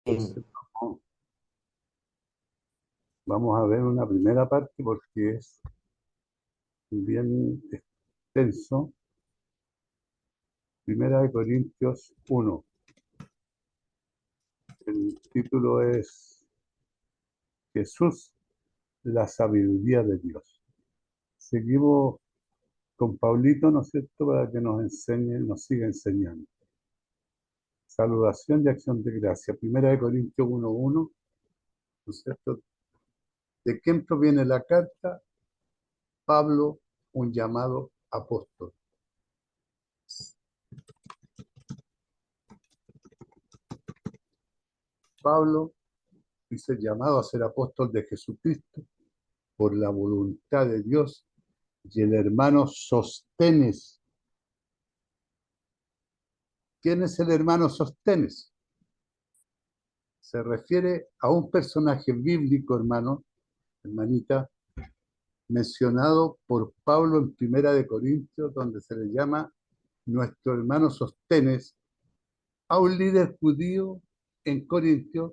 Entonces, vamos a ver una primera parte porque es bien extenso. Primera de Corintios 1. El título es Jesús, la sabiduría de Dios. Seguimos con Pablito, ¿no es cierto?, para que nos enseñe, nos siga enseñando. Saludación y acción de gracia. Primera de Corintios 1:1, ¿no es cierto? ¿De quién proviene la carta? Pablo, un llamado apóstol. Pablo dice llamado a ser apóstol de Jesucristo por la voluntad de Dios, y el hermano Sostenes. ¿Quién es el hermano Sostenes? Se refiere a un personaje bíblico, hermano, hermanita, mencionado por Pablo en Primera de Corintios, donde se le llama nuestro hermano Sostenes, a un líder judío en Corintios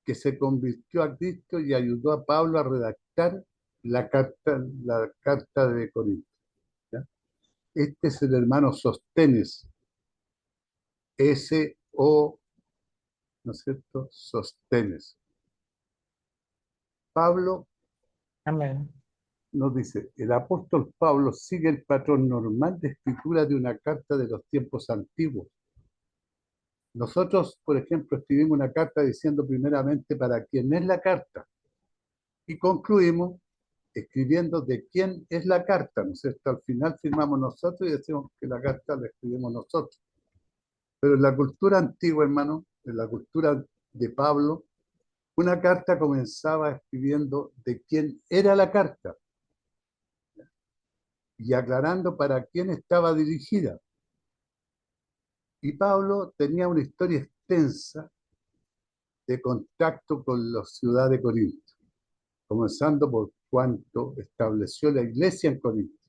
que se convirtió a Cristo y ayudó a Pablo a redactar la carta de Corintios. ¿Ya? Este es el hermano Sostenes, S-O, ¿no es cierto? Sostenes. Pablo Amén. nos dice, el apóstol Pablo sigue el patrón normal de escritura de una carta de los tiempos antiguos. Nosotros, por ejemplo, escribimos una carta diciendo primeramente para quién es la carta y concluimos escribiendo de quién es la carta, ¿no es cierto? Al final firmamos nosotros y decimos que la carta la escribimos nosotros. Pero en la cultura antigua, hermano, en la cultura de Pablo, una carta comenzaba escribiendo de quién era la carta y aclarando para quién estaba dirigida. Y Pablo tenía una historia extensa de contacto con la ciudad de Corinto, comenzando por cuanto estableció la iglesia en Corinto,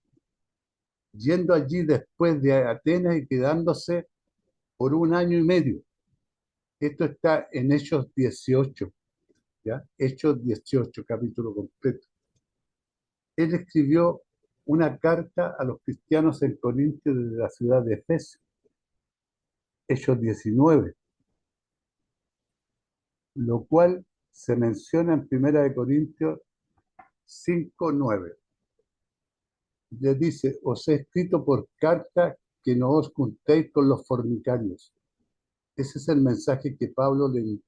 yendo allí después de Atenas y quedándose por un año y medio. Esto está en Hechos 18, ¿ya? Hechos 18, capítulo completo. Él escribió una carta a los cristianos en Corinto desde la ciudad de Efeso, Hechos 19, lo cual se menciona en Primera de Corintios 5:9. Le dice, os he escrito por carta que no os juntéis con los fornicarios. Ese es el mensaje que Pablo le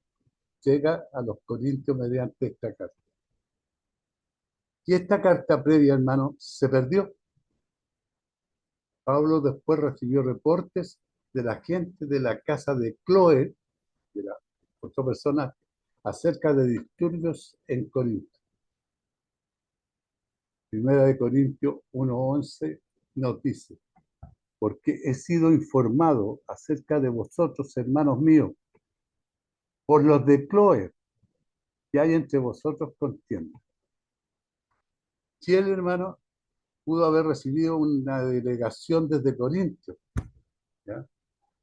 llega a los corintios mediante esta carta. Y esta carta previa, hermano, se perdió. Pablo después recibió reportes de la gente de la casa de Chloe, de la otra persona, acerca de disturbios en Corinto. Primera de Corintios 1:11 nos dice, porque he sido informado acerca de vosotros, hermanos míos, por los de Chloe, que hay entre vosotros contienda. Si el hermano pudo haber recibido una delegación desde Corintios, ¿ya?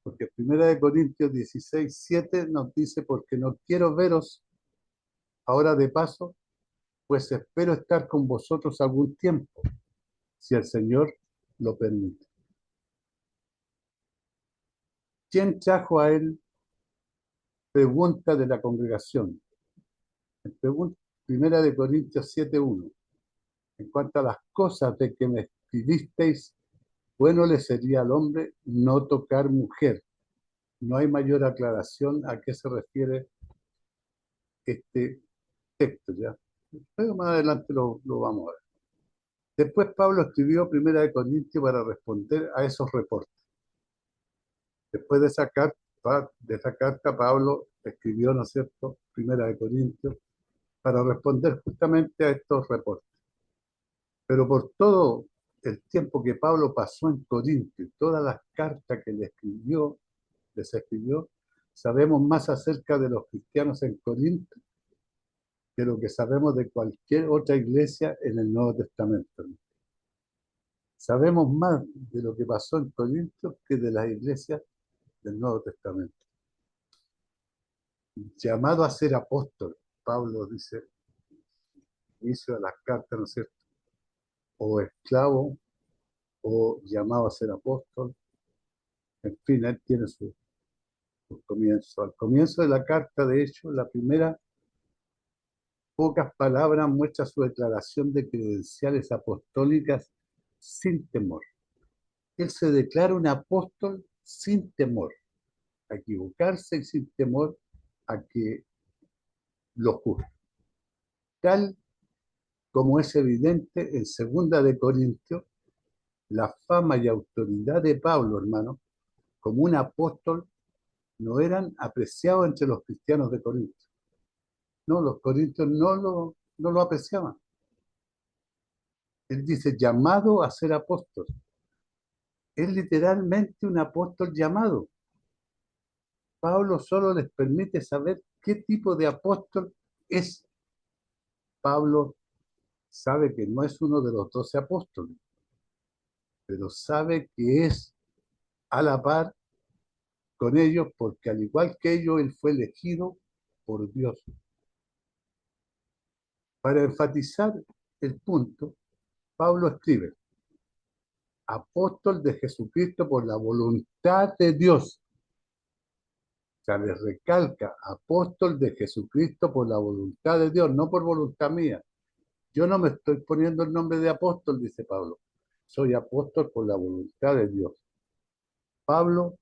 Porque Primera de Corintios 16:7 nos dice, porque no quiero veros ahora de paso, pues espero estar con vosotros algún tiempo, si el Señor lo permite. ¿Quién trajo a él? Pregunta de la congregación. Primera de Corintios 7:1. En cuanto a las cosas de que me escribisteis, bueno le sería al hombre no tocar mujer. No hay mayor aclaración a qué se refiere este texto, ¿ya? Pero más adelante lo vamos a ver. Después Pablo escribió Primera de Corintios para responder a esos reportes. Después de esa carta, Pablo escribió, ¿no es cierto?, Primera de Corintios, para responder justamente a estos reportes. Pero por todo el tiempo que Pablo pasó en Corinto y todas las cartas que les escribió, sabemos más acerca de los cristianos en Corinto que lo que sabemos de cualquier otra iglesia en el Nuevo Testamento. Sabemos más de lo que pasó en Corinto que de las iglesias del Nuevo Testamento. llamado a ser apóstol. Pablo dice, inicio de las cartas, ¿no es cierto? O esclavo, o llamado a ser apóstol. En fin, él tiene su comienzo. Al comienzo de la carta, de hecho, la primera pocas palabras muestra su declaración de credenciales apostólicas sin temor. Él se declara un apóstol sin temor a equivocarse y sin temor a que lo juzguen. Tal como es evidente en Segunda de Corintios, la fama y autoridad de Pablo, hermano, como un apóstol, no eran apreciados entre los cristianos de Corinto. No, los corintios no lo apreciaban. Él dice, llamado a ser apóstol. Es literalmente un apóstol llamado. Pablo solo les permite saber qué tipo de apóstol es. Pablo sabe que no es uno de los 12 apóstoles, pero sabe que es a la par con ellos porque al igual que ellos, él fue elegido por Dios. Para enfatizar el punto, Pablo escribe, apóstol de Jesucristo por la voluntad de Dios. O sea, les recalca, apóstol de Jesucristo por la voluntad de Dios, no por voluntad mía. Yo no me estoy poniendo el nombre de apóstol, dice Pablo. Soy apóstol por la voluntad de Dios. Pablo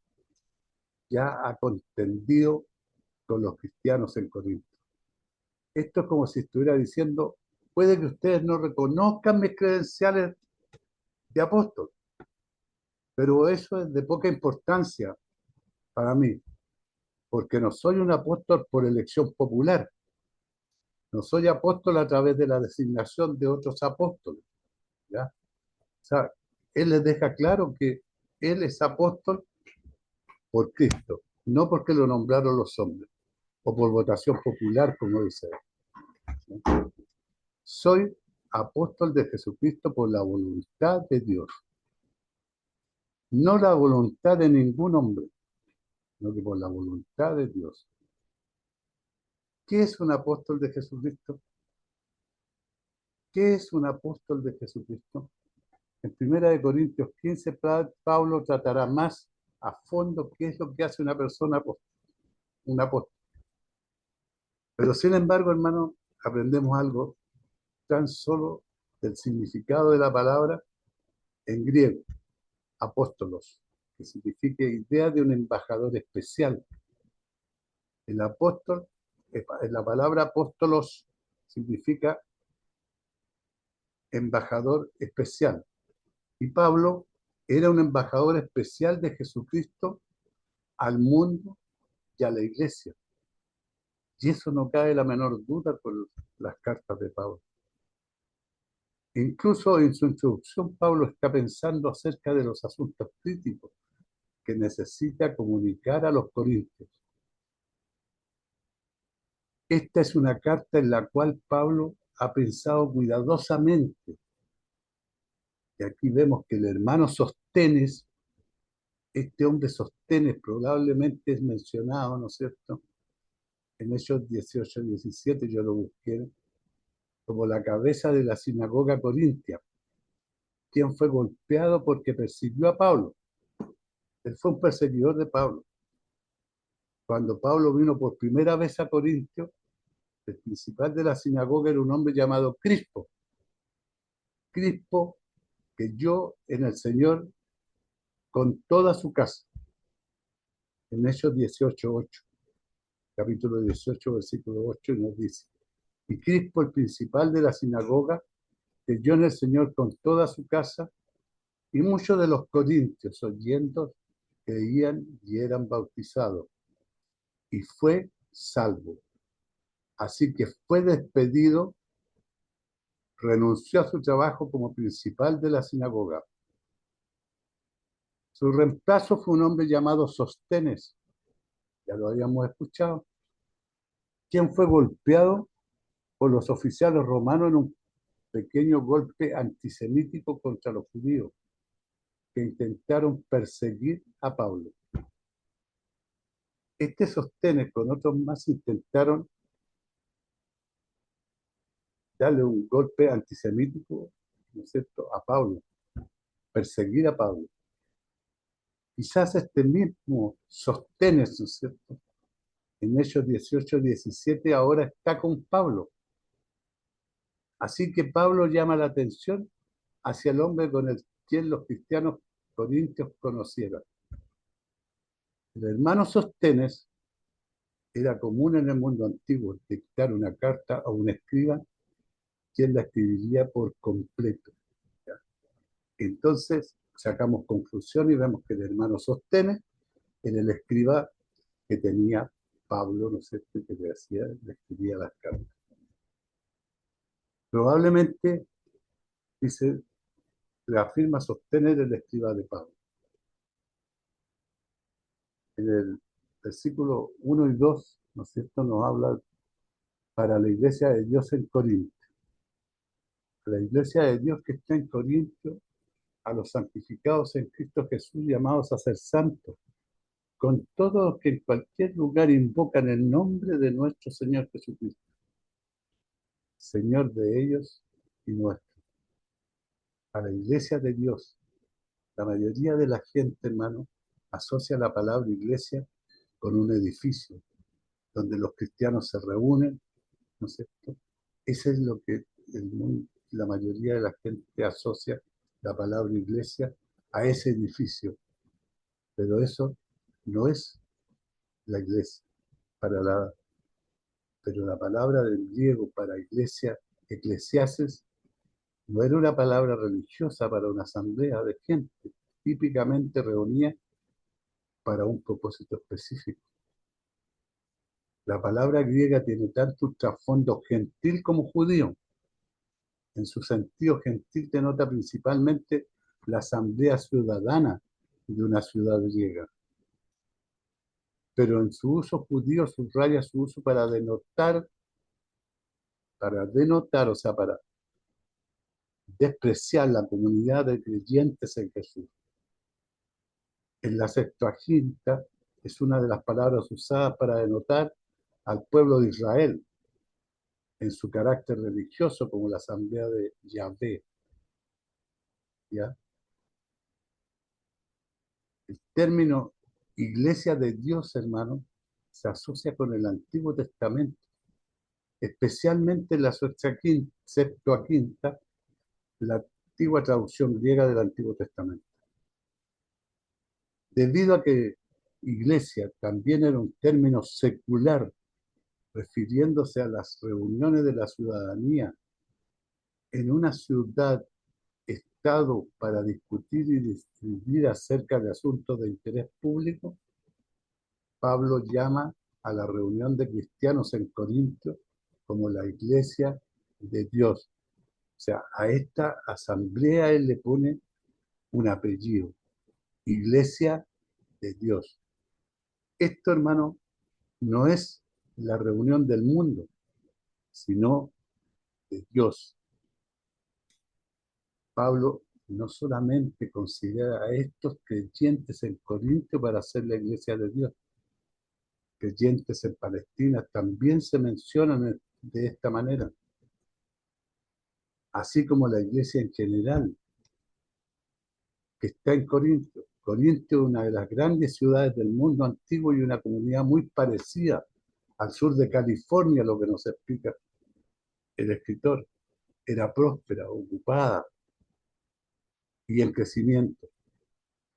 ya ha contendido con los cristianos en Corinto. Esto es como si estuviera diciendo, puede que ustedes no reconozcan mis credenciales de apóstol, pero eso es de poca importancia para mí, porque no soy un apóstol por elección popular, no soy apóstol a través de la designación de otros apóstoles, ¿ya? O sea, él les deja claro que él es apóstol por Cristo, no porque lo nombraron los hombres, o por votación popular, como dice él, ¿no? Soy apóstol de Jesucristo por la voluntad de Dios, no la voluntad de ningún hombre, sino que por la voluntad de Dios. ¿Qué es un apóstol de Jesucristo? ¿Qué es un apóstol de Jesucristo? En 1 Corintios 15, Pablo tratará más a fondo qué es lo que hace una persona apóstol, un apóstol. Pero sin embargo, hermano, aprendemos algo tan solo del significado de la palabra en griego, apóstolos, que significa idea de un embajador especial. El apóstol, la palabra apóstolos significa embajador especial. Y Pablo era un embajador especial de Jesucristo al mundo y a la iglesia. Y eso no cabe la menor duda por las cartas de Pablo. Incluso en su introducción, Pablo está pensando acerca de los asuntos críticos que necesita comunicar a los corintios. Esta es una carta en la cual Pablo ha pensado cuidadosamente. Y aquí vemos que el hermano Sostenes, este hombre Sostenes probablemente es mencionado, ¿no es cierto? En Hechos 18-17 yo lo busqué como la cabeza de la sinagoga corintia, quien fue golpeado porque persiguió a Pablo. Él fue un perseguidor de Pablo. Cuando Pablo vino por primera vez a Corintio, el principal de la sinagoga era un hombre llamado Crispo. Crispo que yo en el Señor con toda su casa. En Hechos 18:8, capítulo 18, versículo 8, y nos dice, y Crispo, el principal de la sinagoga, creyó en el Señor con toda su casa, y muchos de los corintios, oyendo, creían y eran bautizados, y fue salvo. Así que fue despedido, renunció a su trabajo como principal de la sinagoga. Su reemplazo fue un hombre llamado Sostenes, ya lo habíamos escuchado, quien fue golpeado por los oficiales romanos en un pequeño golpe antisemítico contra los judíos que intentaron perseguir a Pablo. Este Sóstenes con otros más intentaron darle un golpe antisemítico, ¿no es cierto?, a Pablo, perseguir a Pablo. Quizás este mismo Sóstenes, ¿no es cierto?, en Hechos 18-17 ahora está con Pablo. Así que Pablo llama la atención hacia el hombre con el quien los cristianos corintios conocieron. El hermano Sóstenes era común en el mundo antiguo dictar una carta a un escriba, quien la escribiría por completo. ¿Ya? Entonces sacamos conclusión y vemos que el hermano Sóstenes era el escriba que tenía Pablo, ¿no es cierto?, que le escribía las cartas. Probablemente, dice, le afirma Sóstenes el escriba de Pablo. En el versículo 1 y 2, ¿no es cierto?, nos habla para la iglesia de Dios en Corinto. La iglesia de Dios que está en Corinto, a los santificados en Cristo Jesús, llamados a ser santos, con todos los que en cualquier lugar invocan el nombre de nuestro Señor Jesucristo, Señor de ellos y nuestro. A la iglesia de Dios, la mayoría de la gente, hermano, asocia la palabra iglesia con un edificio donde los cristianos se reúnen, ¿no es cierto? Eso es lo que la mayoría de la gente asocia la palabra iglesia a ese edificio, pero eso no es la iglesia. Pero la palabra del griego para iglesia, eclesiases, no era una palabra religiosa para una asamblea de gente, típicamente reunida para un propósito específico. La palabra griega tiene tanto un trasfondo gentil como judío. En su sentido gentil denota principalmente la asamblea ciudadana de una ciudad griega. Pero en su uso judío subraya su uso o sea, para despreciar la comunidad de creyentes en Jesús. En la Septuaginta es una de las palabras usadas para denotar al pueblo de Israel en su carácter religioso como la asamblea de Yahvé. ¿Ya? El término iglesia de Dios, hermano, se asocia con el Antiguo Testamento, especialmente en la Septuaginta, la antigua traducción griega del Antiguo Testamento. Debido a que iglesia también era un término secular, refiriéndose a las reuniones de la ciudadanía en una ciudad, estado para discutir y decidir acerca de asuntos de interés público, Pablo llama a la reunión de cristianos en Corinto como la iglesia de Dios. O sea, a esta asamblea él le pone un apellido, iglesia de Dios. Esto, hermano, no es la reunión del mundo, sino de Dios. Pablo no solamente considera a estos creyentes en Corinto para ser la iglesia de Dios, creyentes en Palestina también se mencionan de esta manera, así como la iglesia en general que está en Corinto. Corinto es una de las grandes ciudades del mundo antiguo y una comunidad muy parecida al sur de California, lo que nos explica el escritor. Era próspera, ocupada y en crecimiento.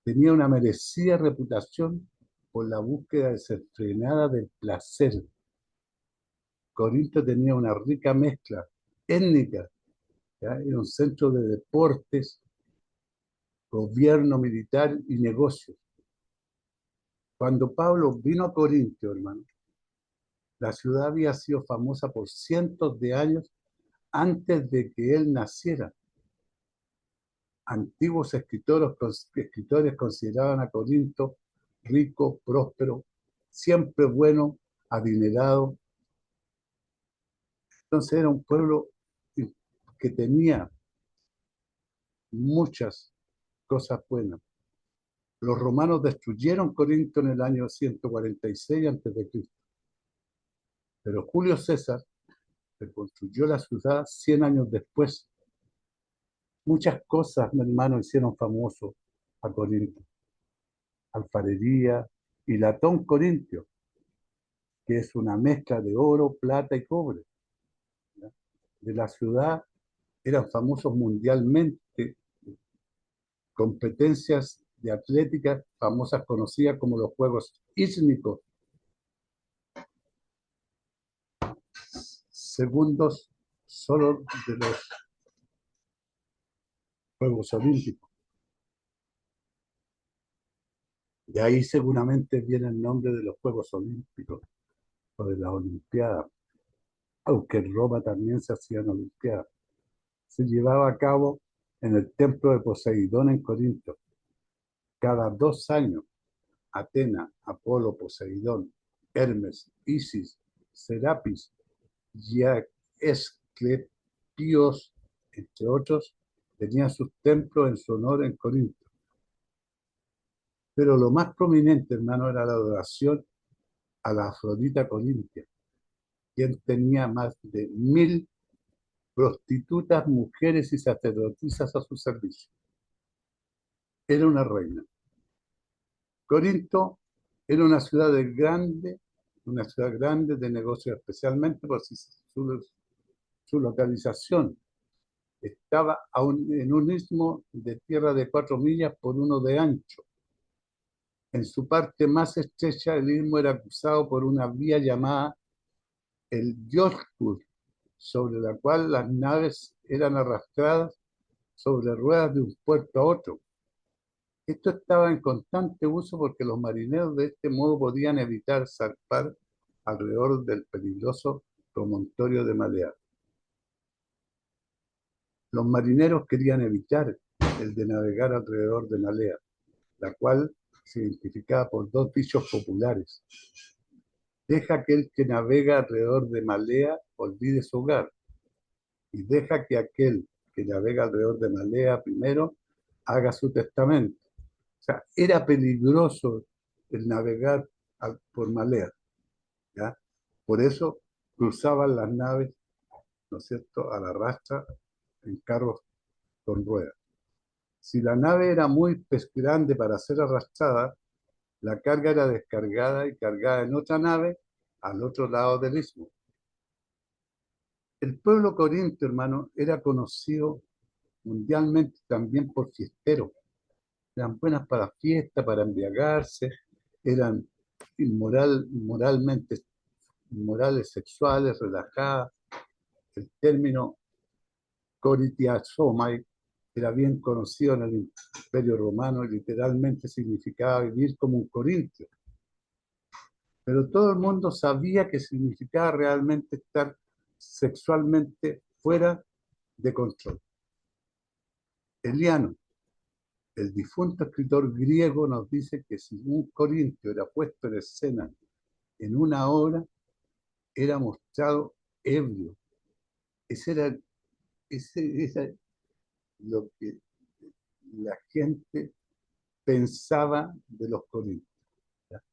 Tenía una merecida reputación por la búsqueda desenfrenada del placer. Corinto tenía una rica mezcla étnica, ¿ya? Era un centro de deportes, gobierno militar y negocios. Cuando Pablo vino a Corinto, hermano, la ciudad había sido famosa por cientos de años antes de que él naciera. Antiguos escritores consideraban a Corinto rico, próspero, siempre bueno, adinerado. Entonces era un pueblo que tenía muchas cosas buenas. Los romanos destruyeron Corinto en el año 146 a.C., pero Julio César reconstruyó la ciudad 100 años después. Muchas cosas, mi hermano, hicieron famoso a Corinto. Alfarería y latón corintio, que es una mezcla de oro, plata y cobre, ¿ya? De la ciudad eran famosos mundialmente competencias de atlética famosas conocidas como los Juegos Ísmicos, segundos solo de los Juegos Olímpicos. De ahí seguramente viene el nombre de los Juegos Olímpicos o de las Olimpiadas, aunque en Roma también se hacían Olimpiadas. Se llevaba a cabo en el templo de Poseidón en Corinto. Cada 2 años, Atena, Apolo, Poseidón, Hermes, Isis, Serapis y Esclepios, entre otros, tenían sus templos en su honor en Corinto. Pero lo más prominente, hermano, era la adoración a la Afrodita Corintia, quien tenía más de 1000 prostitutas, mujeres y sacerdotisas a su servicio. Era una reina. Corinto era una ciudad grande de negocios, especialmente por su localización. Estaba en un istmo de tierra de 4 millas por 1 de ancho. En su parte más estrecha, el istmo era cruzado por una vía llamada el Björkul, sobre la cual las naves eran arrastradas sobre ruedas de un puerto a otro. Esto estaba en constante uso porque los marineros de este modo podían evitar zarpar alrededor del peligroso promontorio de Malea. Los marineros querían evitar el de navegar alrededor de Malea, la cual se identificaba por 2 dichos populares. Deja que el que navega alrededor de Malea olvide su hogar, y deja que aquel que navega alrededor de Malea primero haga su testamento. O sea, era peligroso el navegar por Malea, ¿ya? Por eso cruzaban las naves, ¿no es cierto?, a la rastra en carros con ruedas. Si la nave era muy grande para ser arrastrada, la carga era descargada y cargada en otra nave al otro lado del istmo. El pueblo corintio, hermano, era conocido mundialmente también por fiesteros. Eran buenas para fiesta, para embriagarse, eran moralmente inmorales sexuales, relajadas. El término coritiasomai era bien conocido en el Imperio Romano y literalmente significaba vivir como un corintio. Pero todo el mundo sabía que significaba realmente estar sexualmente fuera de control. Eliano, el difunto escritor griego, nos dice que si un corintio era puesto en escena en una obra, era mostrado ebrio. Ese era lo que la gente pensaba de los corintios. ¿Ya?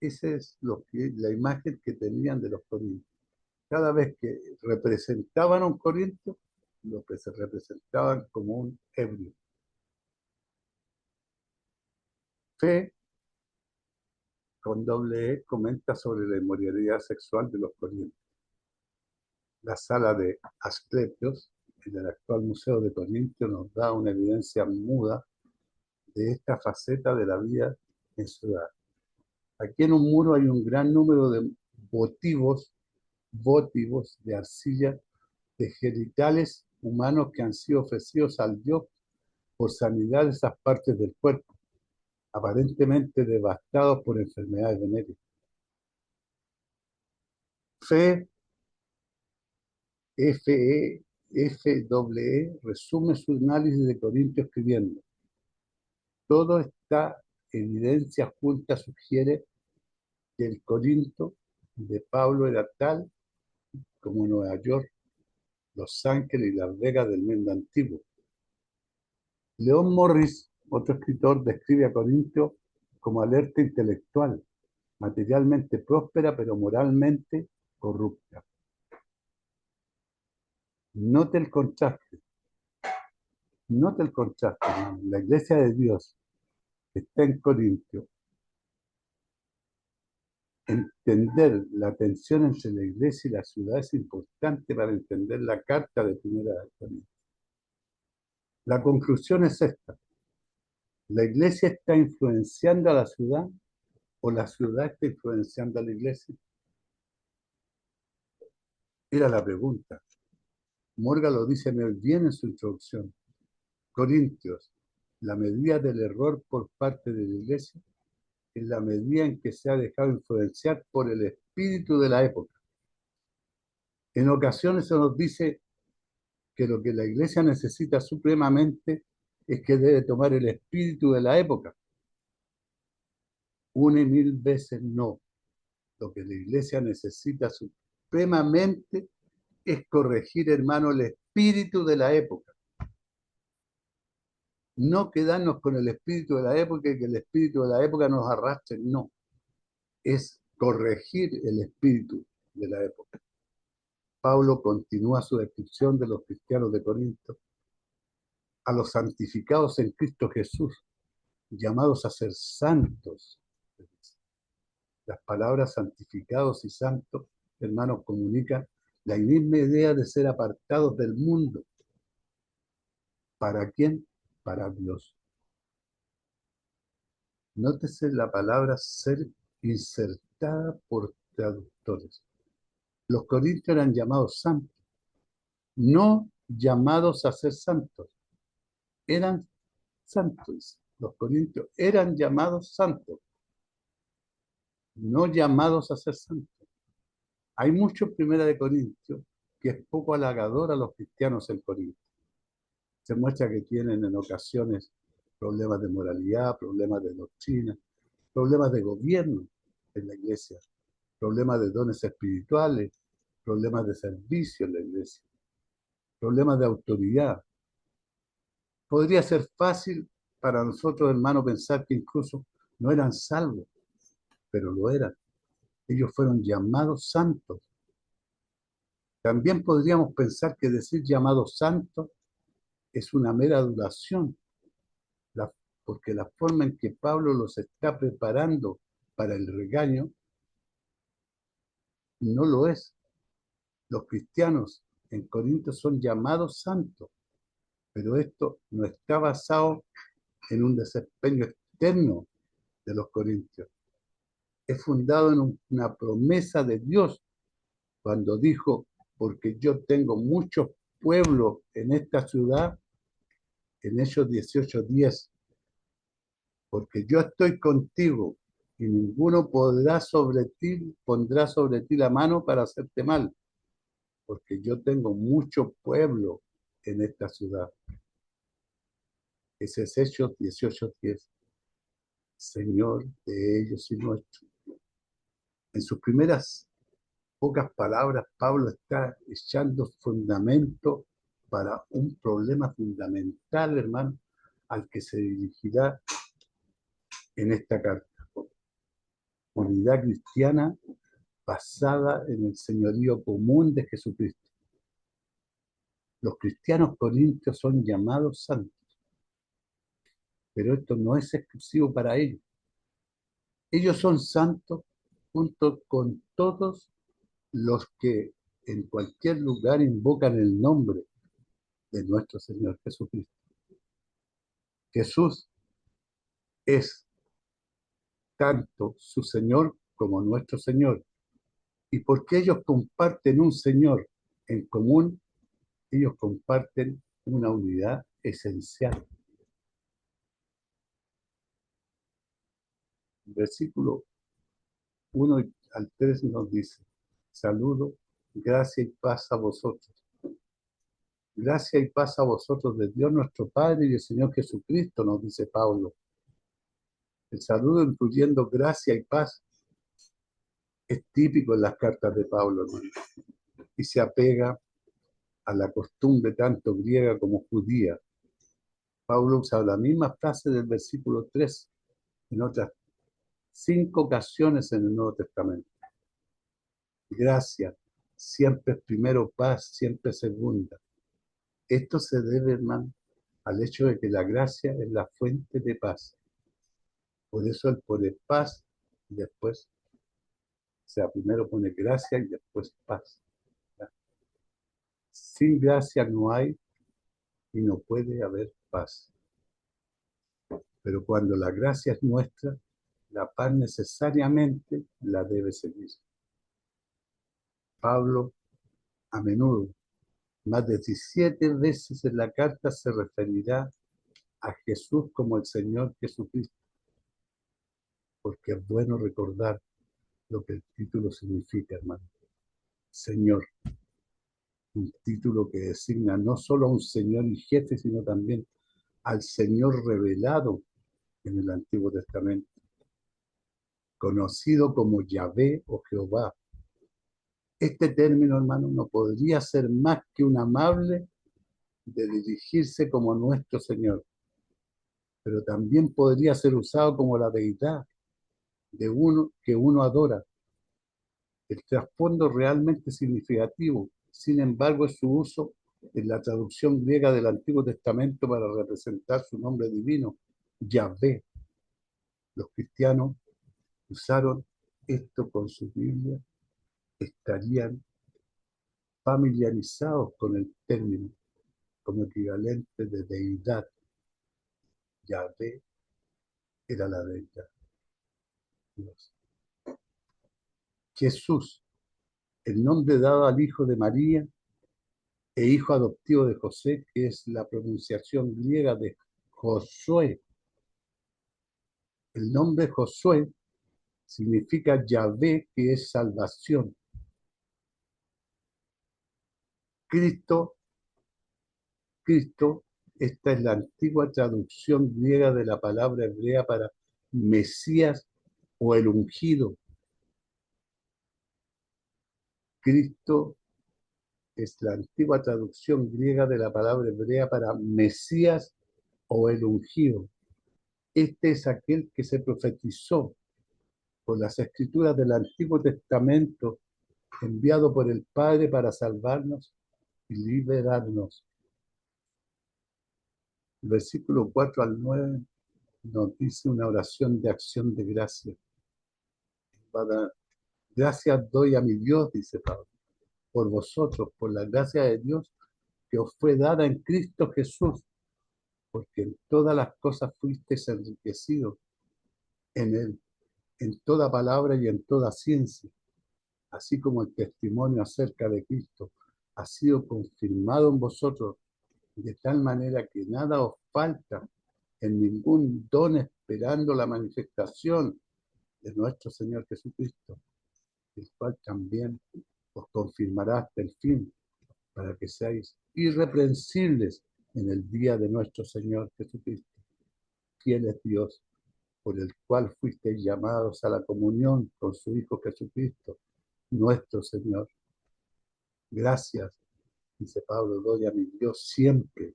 Esa es la imagen que tenían de los corintios. Cada vez que representaban a un corintio, lo que se representaban como un ebrio. Fe, con doble E, comenta sobre la inmoralidad sexual de los corintios. La sala de Asclepios, en el actual Museo de Corinto, nos da una evidencia muda de esta faceta de la vida en ciudad. Aquí en un muro hay un gran número de votivos de arcilla, de genitales humanos que han sido ofrecidos al dios por sanidad de esas partes del cuerpo, aparentemente devastados por enfermedades venéreas. Fe, FE, resume su análisis de Corintio escribiendo: todo esta evidencia junta sugiere que el Corinto de Pablo era tal como Nueva York, Los Ángeles y Las Vegas del mundo antiguo. León Morris Otro escritor describe a Corintio como alerta intelectual, materialmente próspera, pero moralmente corrupta. Note el contraste, note el contraste, hermano. La iglesia de Dios que está en Corintio, entender la tensión entre la iglesia y la ciudad es importante para entender la carta de Primera de Corintios. La conclusión es esta: ¿la iglesia está influenciando a la ciudad o la ciudad está influenciando a la iglesia? Era la pregunta. Morgan lo dice muy bien en su introducción. Corintios, la medida del error por parte de la iglesia es la medida en que se ha dejado influenciar por el espíritu de la época. En ocasiones se nos dice que lo que la iglesia necesita supremamente es que debe tomar el espíritu de la época. Una y mil veces no. Lo que la iglesia necesita supremamente es corregir, hermano, el espíritu de la época. No quedarnos con el espíritu de la época y que el espíritu de la época nos arrastre, no. Es corregir el espíritu de la época. Pablo continúa su descripción de los cristianos de Corinto, a los santificados en Cristo Jesús, llamados a ser santos. Las palabras santificados y santos, hermanos, comunican la misma idea de ser apartados del mundo. ¿Para quién? Para Dios. Nótese la palabra ser insertada por traductores. Los corintios eran llamados santos, no llamados a ser santos. Eran santos. Los corintios eran llamados santos, no llamados a ser santos. Hay mucho en Primera de Corintios que es poco halagador a los cristianos en Corinto. Se muestra que tienen en ocasiones problemas de moralidad, problemas de doctrina, problemas de gobierno en la iglesia, problemas de dones espirituales, problemas de servicio en la iglesia, problemas de autoridad. Podría ser fácil para nosotros, hermanos, pensar que incluso no eran salvos, pero lo eran. Ellos fueron llamados santos. También podríamos pensar que decir llamados santos es una mera adulación, porque la forma en que Pablo los está preparando para el regaño no lo es. Los cristianos en Corinto son llamados santos, pero esto no está basado en un desempeño externo de los corintios. Es fundado en una promesa de Dios cuando dijo: porque yo tengo muchos pueblos en esta ciudad, en Hechos 18:10, porque yo estoy contigo y ninguno pondrá sobre ti la mano para hacerte mal, porque yo tengo mucho pueblo en esta ciudad. Ese es Hechos 18:10. Señor de ellos y nuestro. En sus primeras pocas palabras, Pablo está echando fundamento para un problema fundamental, hermano, al que se dirigirá en esta carta. Unidad cristiana basada en el señorío común de Jesucristo. Los cristianos corintios son llamados santos, pero esto no es exclusivo para ellos. Ellos son santos junto con todos los que en cualquier lugar invocan el nombre de nuestro Señor Jesucristo. Jesús es tanto su Señor como nuestro Señor. Y porque ellos comparten un Señor en común, ellos comparten una unidad esencial. Versículo 1 al 3 nos dice: saludo, gracia y paz a vosotros. Gracia y paz a vosotros de Dios nuestro Padre y del Señor Jesucristo, nos dice Pablo. El saludo incluyendo gracia y paz es típico en las cartas de Pablo, hermano, y se apega a la costumbre tanto griega como judía. Pablo usa la misma frase del versículo 3 en otras 5 ocasiones en el Nuevo Testamento. Gracia, siempre es primero, paz, siempre segunda. Esto se debe, hermano, al hecho de que la gracia es la fuente de paz. Por eso él pone paz y después, o sea, primero pone gracia y después paz. ¿Ya? Sin gracia no hay y no puede haber paz. Pero cuando la gracia es nuestra, la paz necesariamente la debe seguir. Pablo, a menudo, más de 17 veces en la carta, se referirá a Jesús como el Señor Jesucristo, porque es bueno recordar lo que el título significa, hermano. Señor, un título que designa no solo a un Señor y jefe, sino también al Señor revelado en el Antiguo Testamento, conocido como Yahvé o Jehová. Este término, hermano, no podría ser más que un amable de dirigirse como nuestro Señor, pero también podría ser usado como la deidad de uno que uno adora. El trasfondo realmente significativo, sin embargo, es su uso en la traducción griega del Antiguo Testamento para representar su nombre divino, Yahvé. Los cristianos usaron esto con su Biblia, estarían familiarizados con el término como equivalente de deidad. Yahvé era la deidad. Dios. Jesús, el nombre dado al hijo de María e hijo adoptivo de José, que es la pronunciación griega de Josué. El nombre Josué significa Yahvé, que es salvación. Cristo, esta es la antigua traducción griega de la palabra hebrea para Mesías o el ungido. Cristo es la antigua traducción griega de la palabra hebrea para Mesías o el ungido. Este es aquel que se profetizó por las escrituras del Antiguo Testamento, enviado por el Padre para salvarnos y liberarnos. El versículo 4 al 9 nos dice una oración de acción de gracia. Gracias doy a mi Dios, dice Pablo, por vosotros, por la gracia de Dios que os fue dada en Cristo Jesús, porque en todas las cosas fuisteis enriquecidos en Él, en toda palabra y en toda ciencia, así como el testimonio acerca de Cristo ha sido confirmado en vosotros, de tal manera que nada os falta en ningún don, esperando la manifestación de nuestro Señor Jesucristo, el cual también os confirmará hasta el fin, para que seáis irreprensibles en el día de nuestro Señor Jesucristo. Fiel es Dios, por el cual fuisteis llamados a la comunión con su Hijo Jesucristo, nuestro Señor. Gracias, dice Pablo, doy a mi Dios siempre.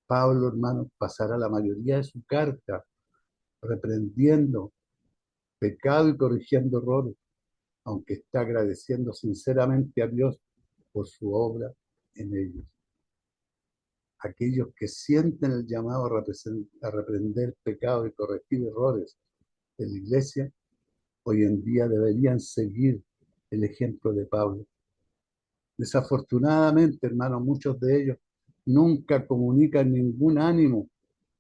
Pablo, hermano, pasará la mayoría de su carta reprendiendo pecado y corrigiendo errores, aunque está agradeciendo sinceramente a Dios por su obra en ellos. Aquellos que sienten el llamado a reprender pecado y corregir errores de la iglesia, hoy en día deberían seguir el ejemplo de Pablo. Desafortunadamente, hermanos, muchos de ellos nunca comunican ningún ánimo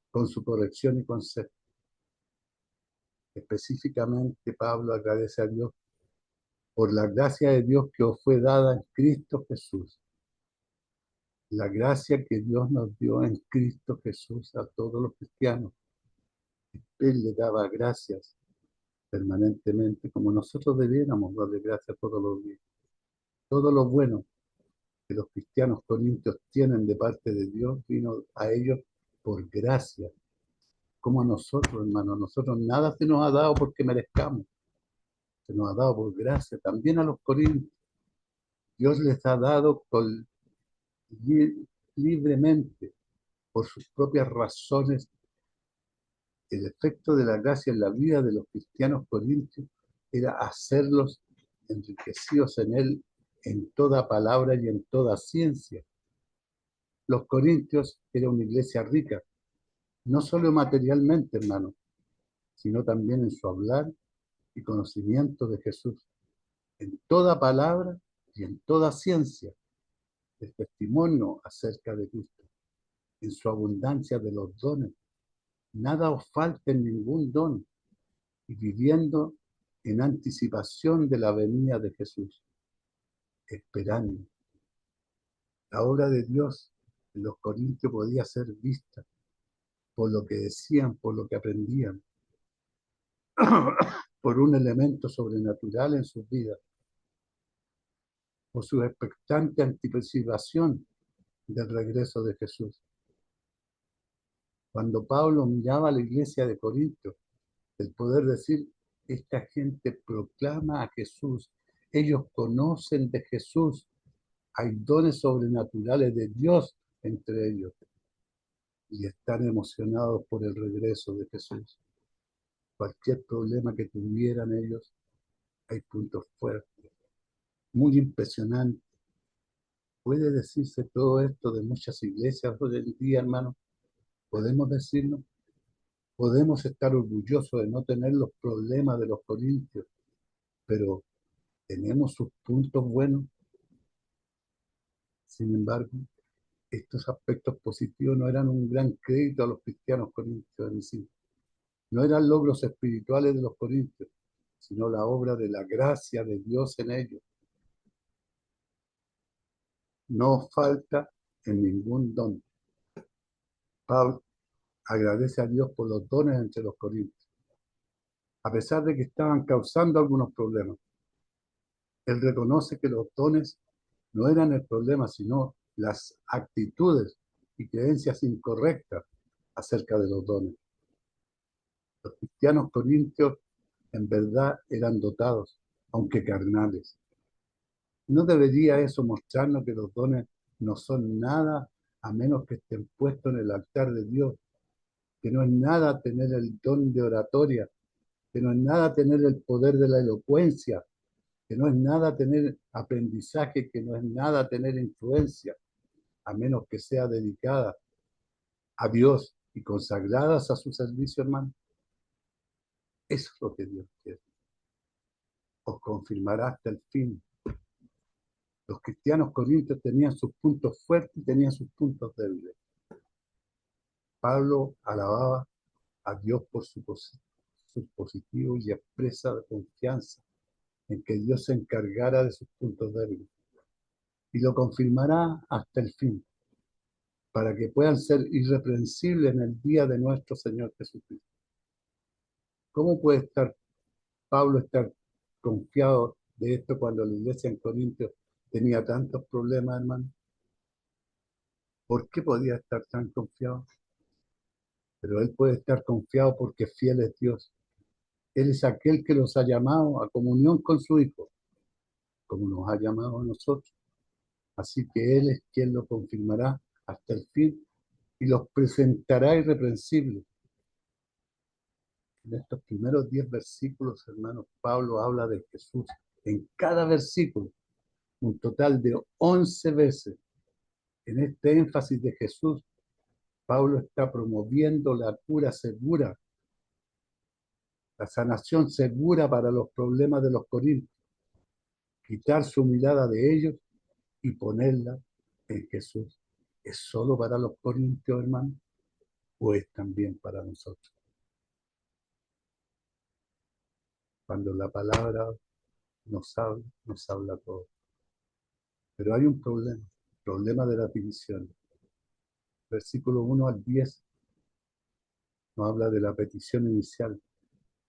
con su corrección y consejo. Específicamente, Pablo agradece a Dios por la gracia de Dios que os fue dada en Cristo Jesús. La gracia que Dios nos dio en Cristo Jesús a todos los cristianos. Él le daba gracias permanentemente, como nosotros debiéramos darle gracias todos los días. Todo lo bueno que los cristianos corintios tienen de parte de Dios vino a ellos por gracia, como a nosotros, hermanos. A nosotros nada se nos ha dado porque merezcamos, se nos ha dado por gracia. También a los corintios, Dios les ha dado libremente, por sus propias razones. El efecto de la gracia en la vida de los cristianos corintios era hacerlos enriquecidos en él en toda palabra y en toda ciencia. Los corintios eran una iglesia rica, no solo materialmente, hermano, sino también en su hablar y conocimiento de Jesús, en toda palabra y en toda ciencia, el testimonio acerca de Cristo, en su abundancia de los dones. Nada os falte en ningún don, y viviendo en anticipación de la venida de Jesús, esperando. La obra de Dios en los corintios podía ser vista por lo que decían, por lo que aprendían, por un elemento sobrenatural en sus vidas, por su expectante anticipación del regreso de Jesús. Cuando Pablo miraba a la iglesia de Corinto, el poder decir, esta gente proclama a Jesús, ellos conocen de Jesús, hay dones sobrenaturales de Dios entre ellos y están emocionados por el regreso de Jesús. Cualquier problema que tuvieran ellos, hay puntos fuertes, muy impresionantes. ¿Puede decirse todo esto de muchas iglesias hoy en día, hermano? ¿Podemos decirlo? Podemos estar orgullosos de no tener los problemas de los corintios, pero tenemos sus puntos buenos. Sin embargo, estos aspectos positivos no eran un gran crédito a los cristianos corintios en sí. No eran logros espirituales de los corintios, sino la obra de la gracia de Dios en ellos. No falta en ningún don. Pablo agradece a Dios por los dones entre los corintios, a pesar de que estaban causando algunos problemas. Él reconoce que los dones no eran el problema, sino las actitudes y creencias incorrectas acerca de los dones. Los cristianos corintios en verdad eran dotados, aunque carnales. ¿No debería eso mostrarnos que los dones no son nada a menos que estén puestos en el altar de Dios? Que no es nada tener el don de oratoria, que no es nada tener el poder de la elocuencia, que no es nada tener aprendizaje, que no es nada tener influencia, a menos que sea dedicada a Dios y consagradas a su servicio, hermano. Eso es lo que Dios quiere. Os confirmará hasta el fin. Los cristianos corintios tenían sus puntos fuertes y tenían sus puntos débiles. Pablo alababa a Dios por sus positivos y expresa confianza en que Dios se encargara de sus puntos débiles y lo confirmará hasta el fin, para que puedan ser irreprensibles en el día de nuestro Señor Jesucristo. ¿Cómo puede Pablo estar confiado de esto cuando la iglesia en Corintios tenía tantos problemas, hermano? ¿Por qué podía estar tan confiado? Pero él puede estar confiado porque fiel es Dios. Él es aquel que los ha llamado a comunión con su Hijo, como nos ha llamado a nosotros. Así que Él es quien lo confirmará hasta el fin y los presentará irreprensibles. En estos primeros 10 versículos, hermanos, Pablo habla de Jesús en cada versículo, un total de 11 veces. En este énfasis de Jesús, Pablo está promoviendo la cura segura, la sanación segura para los problemas de los corintios, quitar su mirada de ellos y ponerla en Jesús. ¿Es solo para los corintios, hermano? ¿O es también para nosotros? Cuando la palabra nos habla todo. Pero hay un problema, el problema de la división. Versículo 1 al 10 nos habla de la petición inicial.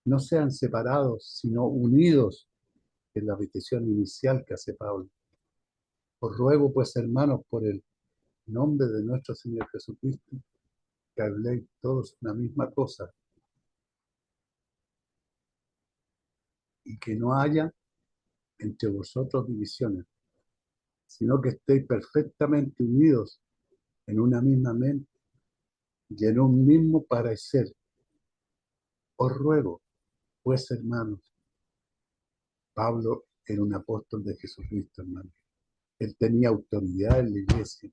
No sean separados, sino unidos en la petición inicial que hace Pablo. Os ruego, pues, hermanos, por el nombre de nuestro Señor Jesucristo, que habléis todos una misma cosa y que no haya entre vosotros divisiones, sino que estéis perfectamente unidos en una misma mente y en un mismo parecer. Os ruego, pues, hermanos, Pablo era un apóstol de Jesucristo, hermano. Él tenía autoridad en la iglesia.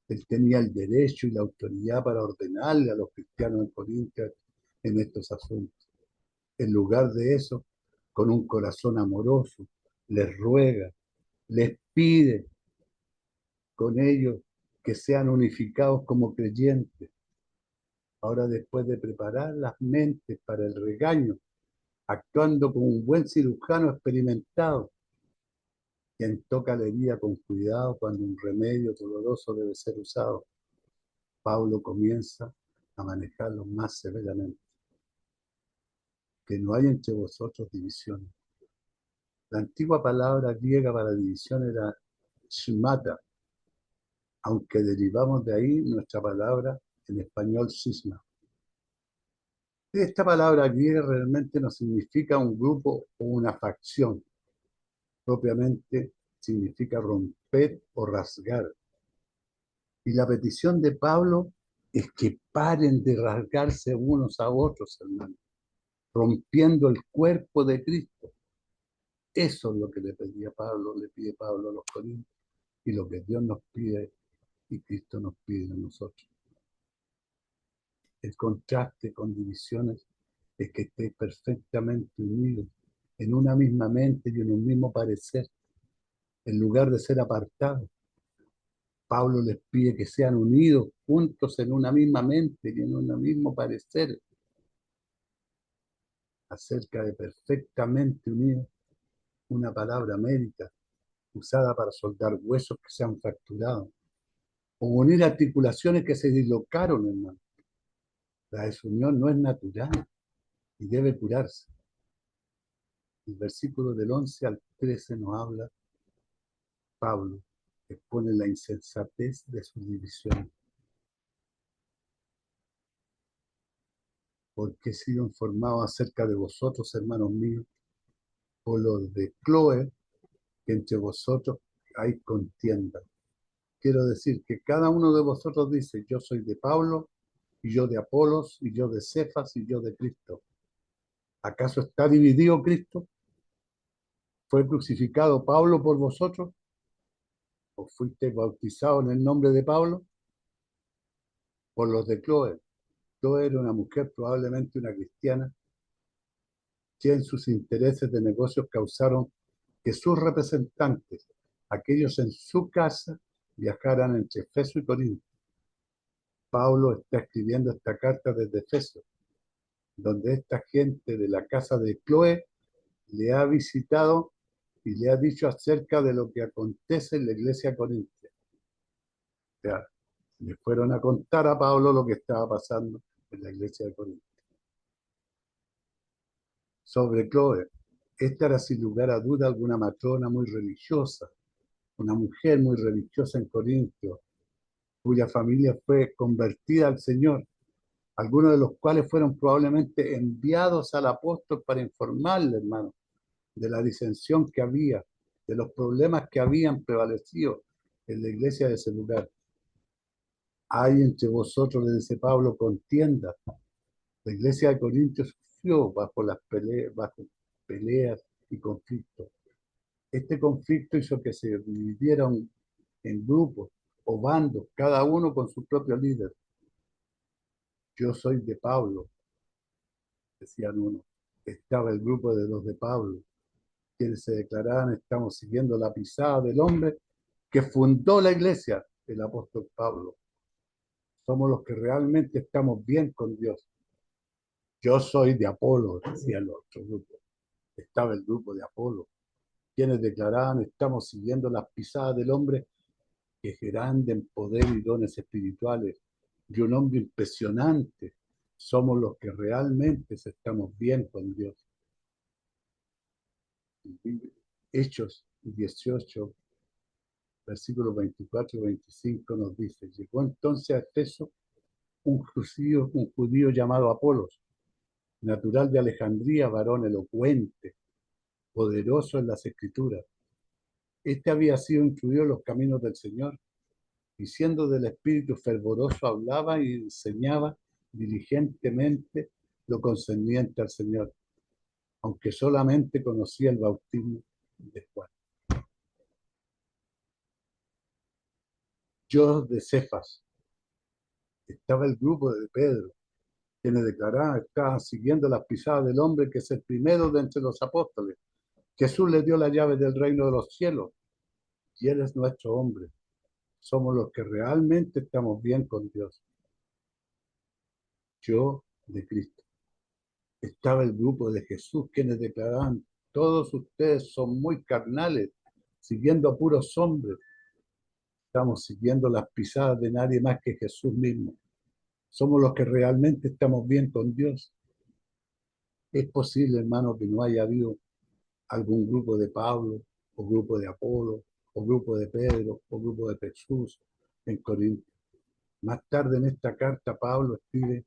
Él tenía el derecho y la autoridad para ordenarle a los cristianos en Corinto en estos asuntos. En lugar de eso, con un corazón amoroso, les ruega, les pide con ellos que sean unificados como creyentes. Ahora, después de preparar las mentes para el regaño, actuando como un buen cirujano experimentado, quien toca la herida con cuidado cuando un remedio doloroso debe ser usado, Pablo comienza a manejarlo más severamente. Que no hay entre vosotros divisiones. La antigua palabra griega para división era schmata, aunque derivamos de ahí nuestra palabra en español cisma. Esta palabra griega realmente no significa un grupo o una facción, propiamente significa romper o rasgar. Y la petición de Pablo es que paren de rasgarse unos a otros, hermanos, rompiendo el cuerpo de Cristo. Eso es lo que le pedía Pablo, le pide Pablo a los Corintios, y lo que Dios nos pide y Cristo nos pide a nosotros. El contraste con divisiones es que estéis perfectamente unidos en una misma mente y en un mismo parecer, en lugar de ser apartados. Pablo les pide que sean unidos juntos en una misma mente y en un mismo parecer, acerca de perfectamente unidos, una palabra médica usada para soldar huesos que se han fracturado o unir articulaciones que se dislocaron, hermano. La desunión no es natural y debe curarse. El versículo del 11 al 13 nos habla, Pablo expone la insensatez de su división. Porque he sido informado acerca de vosotros, hermanos míos, por los de Cloé, que entre vosotros hay contienda. Quiero decir que cada uno de vosotros dice, yo soy de Pablo, y yo de Apolos, y yo de Cefas, y yo de Cristo. ¿Acaso está dividido Cristo? ¿Fue crucificado Pablo por vosotros? ¿O fuiste bautizado en el nombre de Pablo? Por los de Cloé. Cloé era una mujer, probablemente una cristiana, que en sus intereses de negocios causaron que sus representantes, aquellos en su casa, viajaran entre Efeso y Corinto. Pablo está escribiendo esta carta desde Efeso, donde esta gente de la casa de Cloé le ha visitado y le ha dicho acerca de lo que acontece en la iglesia corintia. O sea, le fueron a contar a Pablo lo que estaba pasando en la iglesia de Corinto. Sobre Chloe, esta era sin lugar a duda alguna matrona muy religiosa, una mujer muy religiosa en Corintio, cuya familia fue convertida al Señor, algunos de los cuales fueron probablemente enviados al apóstol para informarle, hermano, de la disensión que había, de los problemas que habían prevalecido en la iglesia de ese lugar. Hay entre vosotros, le dice Pablo, contienda. La iglesia de Corintios sufrió bajo peleas y conflictos. Este conflicto hizo que se dividieran en grupos o bandos, cada uno con su propio líder. Yo soy de Pablo, decían uno. Estaba el grupo de los de Pablo, quienes se declaraban, estamos siguiendo la pisada del hombre que fundó la iglesia, el apóstol Pablo. Somos los que realmente estamos bien con Dios. Yo soy de Apolo, decía el otro grupo. Estaba el grupo de Apolo, quienes declaraban, estamos siguiendo las pisadas del hombre que es grande en poder y dones espirituales, y un hombre impresionante. Somos los que realmente estamos bien con Dios. Hechos 18, versículos 24 y 25 nos dice, llegó entonces a Efeso un judío llamado Apolos, natural de Alejandría, varón elocuente, poderoso en las escrituras. Este había sido instruido en los caminos del Señor, y siendo del espíritu fervoroso hablaba y enseñaba diligentemente lo concerniente al Señor, aunque solamente conocía el bautismo de Juan. Yo de Cefas, estaba el grupo de Pedro, quienes declaraban que estaban siguiendo las pisadas del hombre que es el primero de entre los apóstoles. Jesús le dio la llave del reino de los cielos y Él es nuestro hombre. Somos los que realmente estamos bien con Dios. Yo de Cristo. Estaba el grupo de Jesús, quienes declaraban, todos ustedes son muy carnales, siguiendo a puros hombres. Estamos siguiendo las pisadas de nadie más que Jesús mismo. Somos los que realmente estamos bien con Dios. Es posible, hermano, que no haya habido algún grupo de Pablo, o grupo de Apolo, o grupo de Pedro, o grupo de Jesús en Corinto. Más tarde en esta carta, Pablo escribe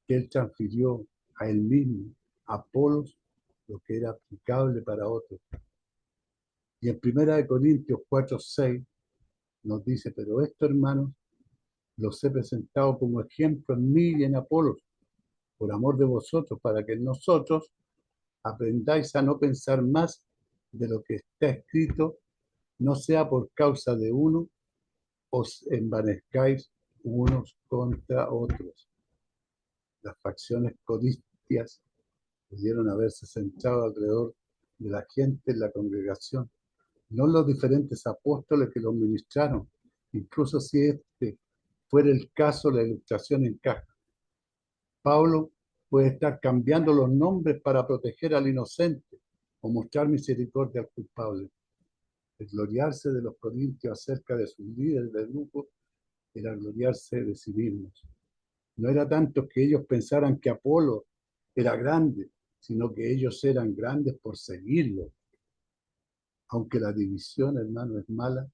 que él transfirió a él mismo, a Apolos, lo que era aplicable para otros. Y en 1 Corintios 6 nos dice, pero esto, hermanos, los he presentado como ejemplo en mí y en Apolos, por amor de vosotros, para que nosotros aprendáis a no pensar más de lo que está escrito, no sea por causa de uno, os envanezcáis unos contra otros. Las facciones corintias pudieron haberse centrado alrededor de la gente en la congregación, no los diferentes apóstoles que los ministraron. Incluso si este fuera el caso, la ilustración encaja. Pablo puede estar cambiando los nombres para proteger al inocente o mostrar misericordia al culpable. El gloriarse de los corintios acerca de sus líderes del grupo era gloriarse de sí mismos. No era tanto que ellos pensaran que Apolo era grande, sino que ellos eran grandes por seguirlo. Aunque la división, hermano, es mala,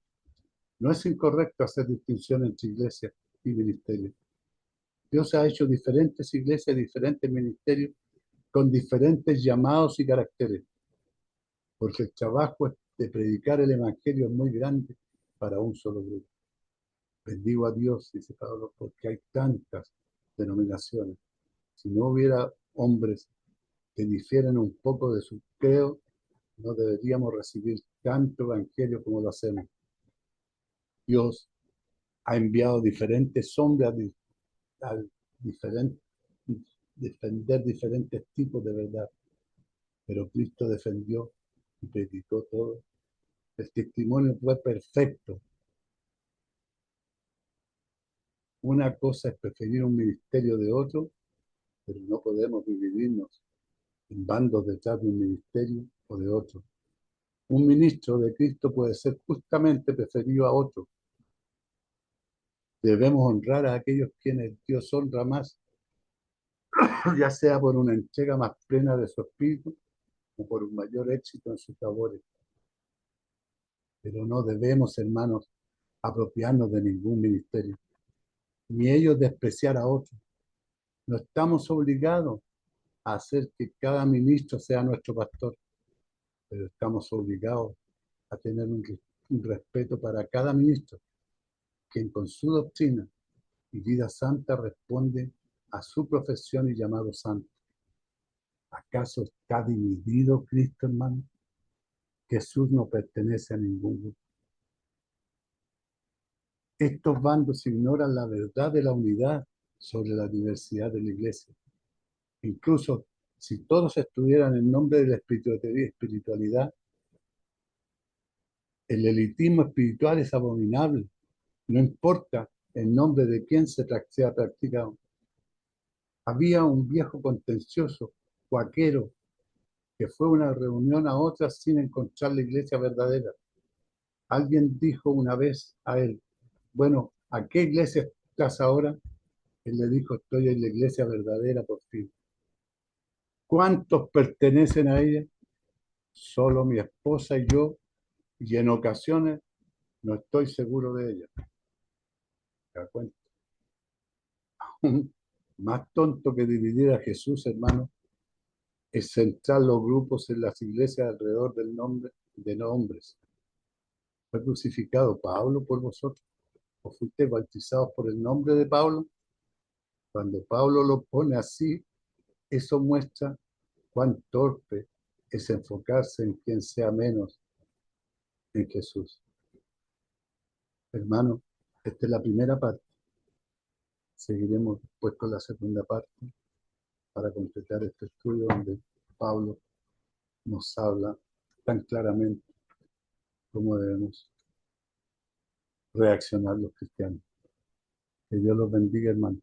no es incorrecto hacer distinción entre iglesia y ministerio. Dios ha hecho diferentes iglesias, diferentes ministerios, con diferentes llamados y caracteres, porque el trabajo de predicar el Evangelio es muy grande para un solo grupo. Bendigo a Dios, dice Pablo, porque hay tantas denominaciones. Si no hubiera hombres que difieren un poco de su credo, no deberíamos recibir tanto Evangelio como lo hacemos. Dios ha enviado diferentes hombres a diferentes, defender diferentes tipos de verdad, pero Cristo defendió y predicó todo. El testimonio fue perfecto. Una cosa es preferir un ministerio de otro, pero no podemos dividirnos en bandos detrás de un ministerio o de otro. Un ministro de Cristo puede ser justamente preferido a otro. Debemos honrar a aquellos quienes Dios honra más, ya sea por una entrega más plena de su espíritu o por un mayor éxito en sus labores. Pero no debemos, hermanos, apropiarnos de ningún ministerio, ni ellos despreciar a otros. No estamos obligados a hacer que cada ministro sea nuestro pastor, pero estamos obligados a tener un respeto para cada ministro, quien con su doctrina y vida santa responde a su profesión y llamado santo. ¿Acaso está dividido Cristo, hermano? Jesús no pertenece a ningún grupo. Estos bandos ignoran la verdad de la unidad sobre la diversidad de la iglesia. Incluso si todos estuvieran en nombre de la espiritualidad, el elitismo espiritual es abominable. No importa en nombre de quién sea practicado. Había un viejo contencioso, cuaquero, que fue a una reunión a otra sin encontrar la iglesia verdadera. Alguien dijo una vez a él, bueno, ¿a qué iglesia estás ahora? Él le dijo, estoy en la iglesia verdadera por fin. ¿Cuántos pertenecen a ella? Solo mi esposa y yo, y en ocasiones no estoy seguro de ella. ¿Te das cuenta? Más tonto que dividir a Jesús, hermano, es centrar los grupos en las iglesias alrededor del nombre de nombres. ¿Fue crucificado Pablo por vosotros? ¿O fuiste bautizados por el nombre de Pablo? Cuando Pablo lo pone así, eso muestra cuán torpe es enfocarse en quien sea menos en Jesús. Hermano, esta es la primera parte. Seguiremos después con la segunda parte para completar este estudio donde Pablo nos habla tan claramente cómo debemos reaccionar los cristianos. Que Dios los bendiga, hermano.